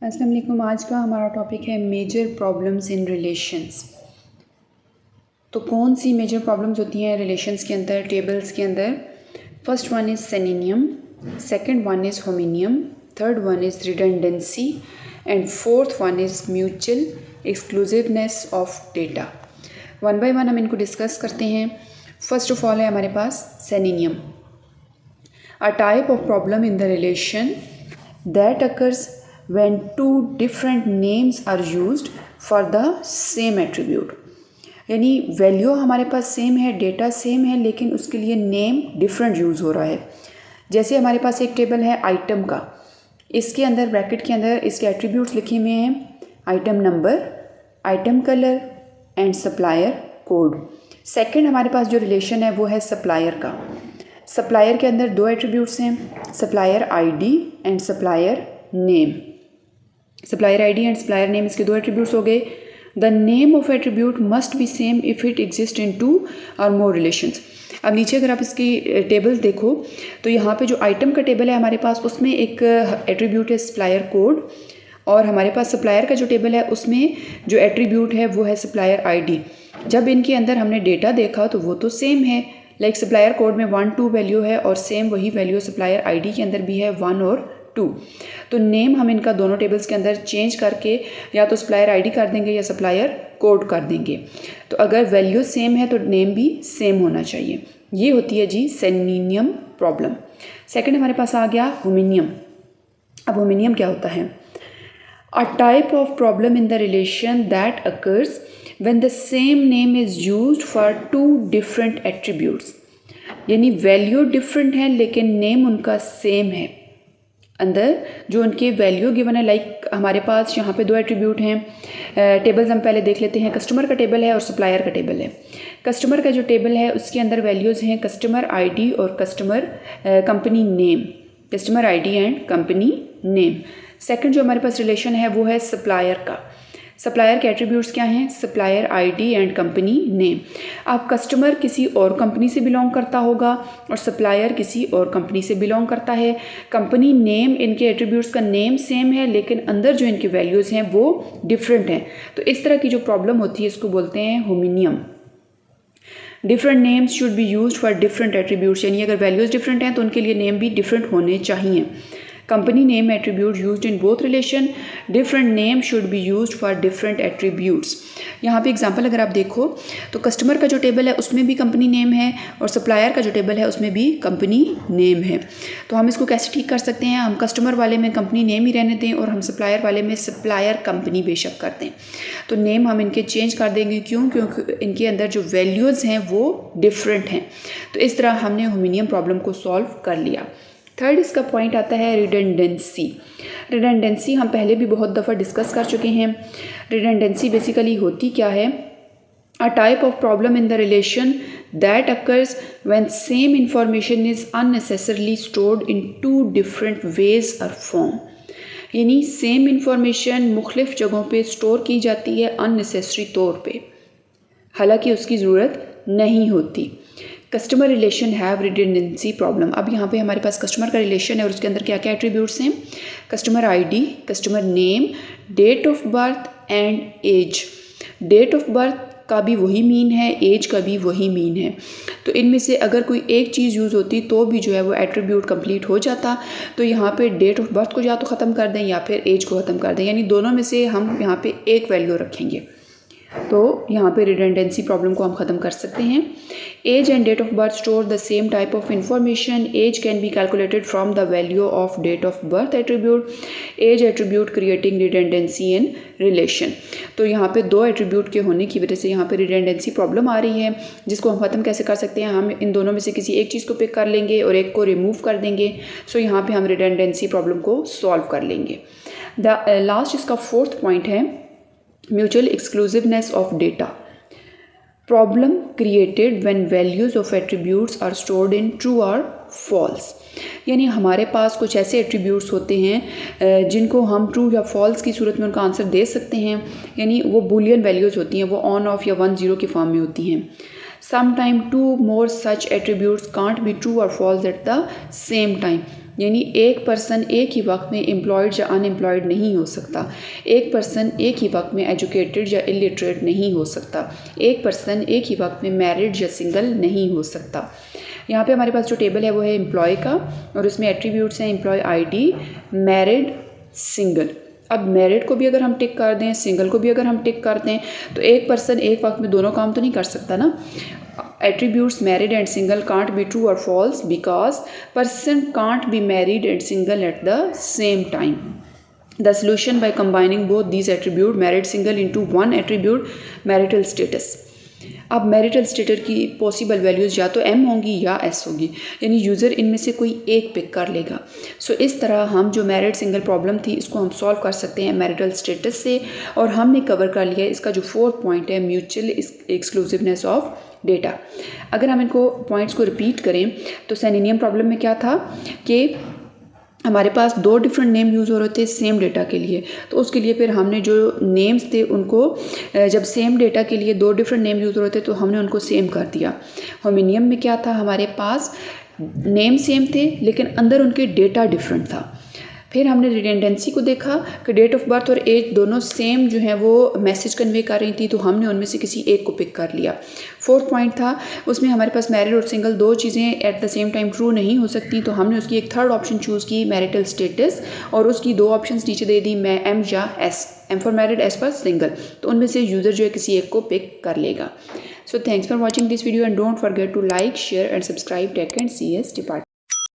अस्सलाम वालेकुम। आज का हमारा टॉपिक है मेजर प्रॉब्लम्स इन रिलेशंस। तो कौन सी मेजर प्रॉब्लम्स होती हैं रिलेशंस के अंदर, टेबल्स के अंदर? First one is synonym, second one is homonym, third one is redundancy and fourth one is mutual exclusiveness of data. One by one हम इनको डिस्कस करते हैं। फर्स्ट ऑफ ऑल है हमारे पास synonym, a type of problem in the relation that occurs when two different names are used for the same attribute। यानी value हमारे पास same है, डेटा सेम है, लेकिन उसके लिए नेम डिफरेंट यूज़ हो रहा है। जैसे हमारे पास एक टेबल है आइटम का, इसके अंदर ब्रैकेट के अंदर इसके एट्रीब्यूट्स लिखे हुए हैं, item number, item colour and supplier code. Second हमारे पास जो रिलेशन है वो है सप्लायर का। सप्लायर के अंदर दो एट्रीब्यूट्स हैं, supplier ID and supplier name. Supplier ID and supplier name इसके दो एट्रीब्यूट्स हो गए। The name of attribute must be same if it exist in two or more relations. अब नीचे अगर आप इसकी टेबल देखो तो यहाँ पे जो आइटम का टेबल है हमारे पास, उसमें एक एट्रीब्यूट है सप्लायर कोड, और हमारे पास सप्लायर का जो टेबल है उसमें जो एट्रीब्यूट है वो है सप्लायर आईडी। जब इनके अंदर हमने डेटा देखा तो वो तो सेम है, लाइक सप्लायर कोड में 1 2 वैल्यू है और सेम वही वैल्यू सप्लायर आईडी के अंदर भी है 1 और 2। तो नेम हम इनका दोनों टेबल्स के अंदर चेंज करके या तो सप्लायर आईडी कर देंगे या सप्लायर कोड कर देंगे। तो अगर वैल्यू सेम है तो नेम भी सेम होना चाहिए। ये होती है जी सेनिनियम प्रॉब्लम। सेकंड हमारे पास आ गया होमिनियम। अब होमिनियम क्या होता है? A type of problem in the relation that occurs when the same name is used for two different attributes. यानी वैल्यू डिफरेंट है लेकिन नेम उनका सेम है। अंदर जो उनके वैल्यू गिवन है, लाइक हमारे पास यहाँ पे दो एट्रीब्यूट हैं। टेबल्स हम पहले देख लेते हैं। कस्टमर का टेबल है और सप्लायर का टेबल है। कस्टमर का जो टेबल है उसके अंदर वैल्यूज़ हैं कस्टमर आईडी और customer company name, customer ID and company name. Second जो हमारे पास रिलेशन है वो है सप्लायर का। सप्लायर के एट्रीब्यूट्स क्या हैं? Supplier ID and company name. अब कस्टमर किसी और कंपनी से बिलोंग करता होगा और सप्लायर किसी और कंपनी से बिलोंग करता है। कंपनी नेम, इनके एट्रीब्यूट्स का नेम सेम है लेकिन अंदर जो इनके वैल्यूज़ हैं वो डिफरेंट हैं। तो इस तरह की जो प्रॉब्लम होती है इसको बोलते हैं homonym. Different names should be used for different attributes. यानी अगर वैल्यूज़ डिफरेंट हैं तो उनके लिए नेम भी डिफरेंट होने चाहिए। Company name attribute used in both relation, different name should be used for different attributes। यहाँ पे एग्जांपल अगर आप देखो तो कस्टमर का जो टेबल है उसमें भी कंपनी नेम है और सप्लायर का जो टेबल है उसमें भी कंपनी नेम है। तो हम इसको कैसे ठीक कर सकते हैं? हम कस्टमर वाले में कंपनी नेम ही रहने दें और हम सप्लायर वाले में सप्लायर कंपनी बेशक कर दें। तो नेम हम इनके चेंज कर देंगे। क्यों? क्योंकि इनके अंदर जो वैल्यूज़ हैं वो डिफरेंट हैं। तो इस तरह हमने होमिनियम प्रॉब्लम को सॉल्व कर लिया। थर्ड इसका पॉइंट आता है रिडंडेंसी। रिडंडेंसी हम पहले भी बहुत दफ़ा डिस्कस कर चुके हैं। रिडंडेंसी बेसिकली होती क्या है? A type of problem in the relation that occurs when same information is unnecessarily stored in two different ways or form. यानी सेम इंफॉर्मेशन मुख्तलिफ जगहों पे स्टोर की जाती है अननेसेसरी तौर पे, हालांकि उसकी ज़रूरत नहीं होती। Customer relation have redundancy problem. अब यहाँ पे हमारे पास कस्टमर का रिलेशन है और उसके अंदर क्या क्या एट्रीब्यूट्स हैं? Customer ID, customer name, date of birth and age. Date of birth का भी वही मीन है, एज का भी वही मीन है। तो इनमें से अगर कोई एक चीज़ यूज़ होती तो भी जो है वो एट्रीब्यूट कंप्लीट हो जाता। तो यहाँ पे डेट ऑफ बर्थ को या तो ख़त्म कर दें या फिर एज को ख़त्म कर दें, यानी दोनों में से हम यहाँ पे एक वैल्यू रखेंगे। तो यहाँ पे रिडंडेंसी प्रॉब्लम को हम ख़त्म कर सकते हैं। Age and date of birth store the same type of information. Age can be calculated from the value of date of birth attribute. Age attribute creating redundancy in relation. तो यहाँ पे दो एट्रीब्यूट के होने की वजह से यहाँ पे रिडंडेंसी प्रॉब्लम आ रही है, जिसको हम ख़त्म कैसे कर सकते हैं? हम इन दोनों में से किसी एक चीज़ को पिक कर लेंगे और एक को रिमूव कर देंगे। सो यहाँ पे हम रिडंडेंसी प्रॉब्लम को सॉल्व कर लेंगे। द लास्ट इसका फोर्थ पॉइंट है mutual exclusiveness of data. Problem created when values of attributes are stored in true or false. यानी हमारे पास कुछ ऐसे एट्रीब्यूट्स होते हैं जिनको हम ट्रू या फॉल्स की सूरत में उनका आंसर दे सकते हैं। यानी वो बूलियन वैल्यूज़ होती हैं, वो ऑन ऑफ या 1 0 की फॉर्म में होती हैं। Sometime two more such attributes can't be true or false at the same time। यानी एक पर्सन एक ही वक्त में एम्प्लॉयड या अनएम्प्लॉयड नहीं हो सकता, एक पर्सन एक ही वक्त में एजुकेटेड या इलिटरेट नहीं हो सकता, एक पर्सन एक ही वक्त में मैरिड या सिंगल नहीं हो सकता। यहाँ पे हमारे पास जो टेबल है वो है एम्प्लॉय का और उसमें एट्रीब्यूट्स हैं एम्प्लॉय आईडी, मैरिड, सिंगल। अब मैरिड को भी अगर हम टिक कर दें, सिंगल को भी अगर हम टिक कर दें, तो एक पर्सन एक वक्त में दोनों काम तो नहीं कर सकता ना। Attributes married and single can't be true or false because person can't be married and single at the same time. The solution by combining both these attribute married single into one attribute marital status. अब marital status की possible values या तो m होंगी या s होगी, यानी user इनमें से कोई एक पिक कर लेगा। सो इस तरह हम जो मैरिड सिंगल प्रॉब्लम थी इसको हम सॉल्व कर सकते हैं मैरिटल स्टेटस से। और हमने कवर कर लिया इसका जो फोर्थ पॉइंट है, म्यूचुअल एक्सक्लूसिवनेस ऑफ डेटा। अगर हम इनको पॉइंट्स को रिपीट करें तो सिनोनिम प्रॉब्लम में क्या था कि हमारे पास दो डिफरेंट नेम यूज़ हो रहे थे सेम डेटा के लिए, तो उसके लिए फिर हमने जो नेम्स थे उनको जब सेम डेटा के लिए दो डिफरेंट नेम यूज़ हो रहे थे तो हमने उनको सेम कर दिया। होमोनियम में क्या था, हमारे पास नेम सेम थे लेकिन अंदर उनके डेटा डिफरेंट था। फिर हमने रिडेंडेंसी को देखा कि डेट ऑफ बर्थ और एज दोनों सेम जो है वो मैसेज कन्वे कर रही थी, तो हमने उनमें से किसी एक को पिक कर लिया। फोर्थ पॉइंट था उसमें हमारे पास मैरिड और सिंगल दो चीज़ें at the same time true नहीं हो सकती, तो हमने उसकी एक थर्ड ऑप्शन चूज़ की मैरिटल स्टेटस, और उसकी दो ऑप्शंस नीचे दे दी, मैं एम या S, M for married, S for single, तो उनमें से यूज़र जो है किसी एक को पिक कर लेगा। So thanks for watching this video and don't forget to like, share and subscribe tech and CS department.